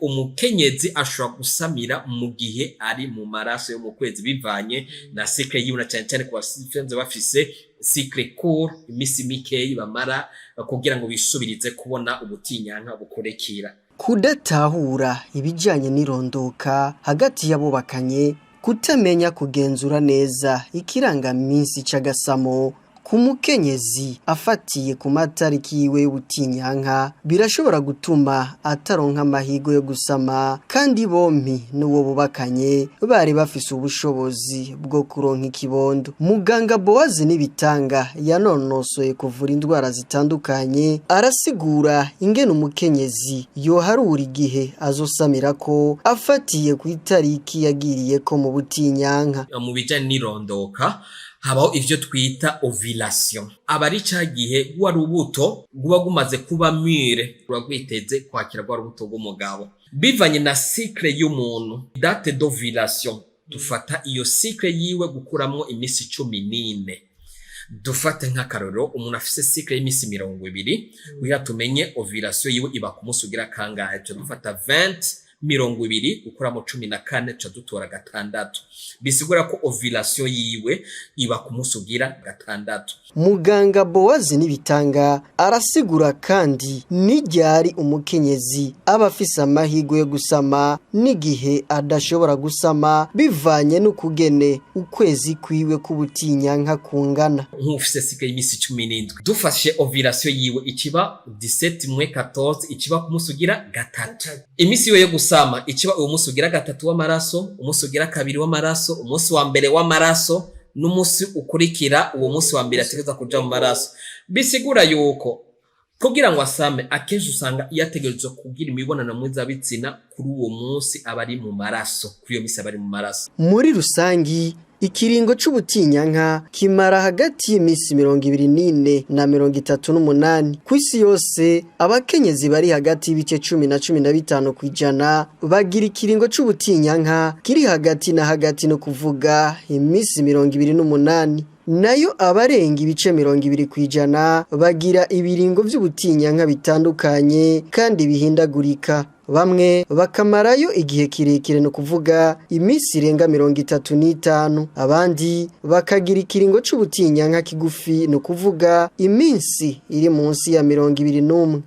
Umukenyezi ashobora gusamira mu gihe ari mu maraso yo mu kwezi bivanye na cycle yiwe, na cyane cyane ku basanzwe bafise cycle court, imisi mikeyi bamara kugira ngo bisubirize kubona ubutinyanka bukorekera. Kudatahura ibijanye n'irondoka hagati y'abubakanye, kutamenya kugenzura neza ikirangaminsi c'agasamo ku mukenyezi afatiye ku matariki yiwe y'ubutinyanka birashobora gutuma ataronka amahirwe yo gusama, kandi bompi n'uwo bubakanye bari bafise ubushobozi bwo kuronka ikibondo. Muganga Boaz Nibitanga yanonosoye kuvura indwara zitandukanye arasigura ingene umukenyezi yoharura igihe azosamirako afatiye ku itariki yagiriyeko mu butinyanka. Mu bijanye n'irondoka habaho ivyo twita ovulation. Aba ari ca gihe rwa rubuto guba gumaze kuba mûre, ruba rwiteze kwakira rwa rubuto rw'umugabo. Bivanye na cycle y'umuntu, date d'ovulation, dufata iyo cycle yiwe gukuramwo imisi 14. Dufate nk'akarorero umuntu afise cycle y'imisi 20, kugira tumenye ovulation yiwe iba ku munsi ugira kangahe. Dufata 20 gukuramo 14 ca dutora 6. Bisigura ko ovulation yiwe iba ku munsi ugira 6. Muganga Boaz Nibitanga arasigura kandi n'iryari umukenyezi aba afise amahirwe yo gusama n'igihe adashobora gusama bivanye n'ukugene ukwezi kwiwe k'ubutinyanka kungana. Nk'ufise cycle y'imisi 17, dufashe ovulation yiwe ikiba 17-14, ikiba ku munsi ugira 3. Imisi yo gusama ikiba uwo munsi ugira 3 w'amaraso, umunsi ugira 2 w'amaraso, umunsi wa mbere w'amaraso, n'umunsi ukurikira uwo munsi wa mbere ategeza kuja mu maraso. Bisigura yuko kugira ngo asame akenshi usanga yategerezwa kugira imibonano mpuzabitsina kuri uwo munsi abari mu maraso, kuri iyo misi abari mu maraso. Muri rusangi ikiringo c'ubutinyanka kimara hagati y'imisi 24 na 38. Kw'isi yose abakenyezi bari hagati y'ibice 10 na 15 kwijana bagira ikiringo c'ubutinyanka kiri hagati na hagati, no kuvuga imisi 28. Nayo abarenga ibice 20 kwijana bagira ibiringo vy'ubutinyanka bitandukanye kandi bihindagurika. Bamwe bakamarayo igihe kirekire, no kuvuga imisi irenga 35, abandi bakagira ikiringo c'ubutinyanka kigufi, no kuvuga iminsi iri munsi ya 21.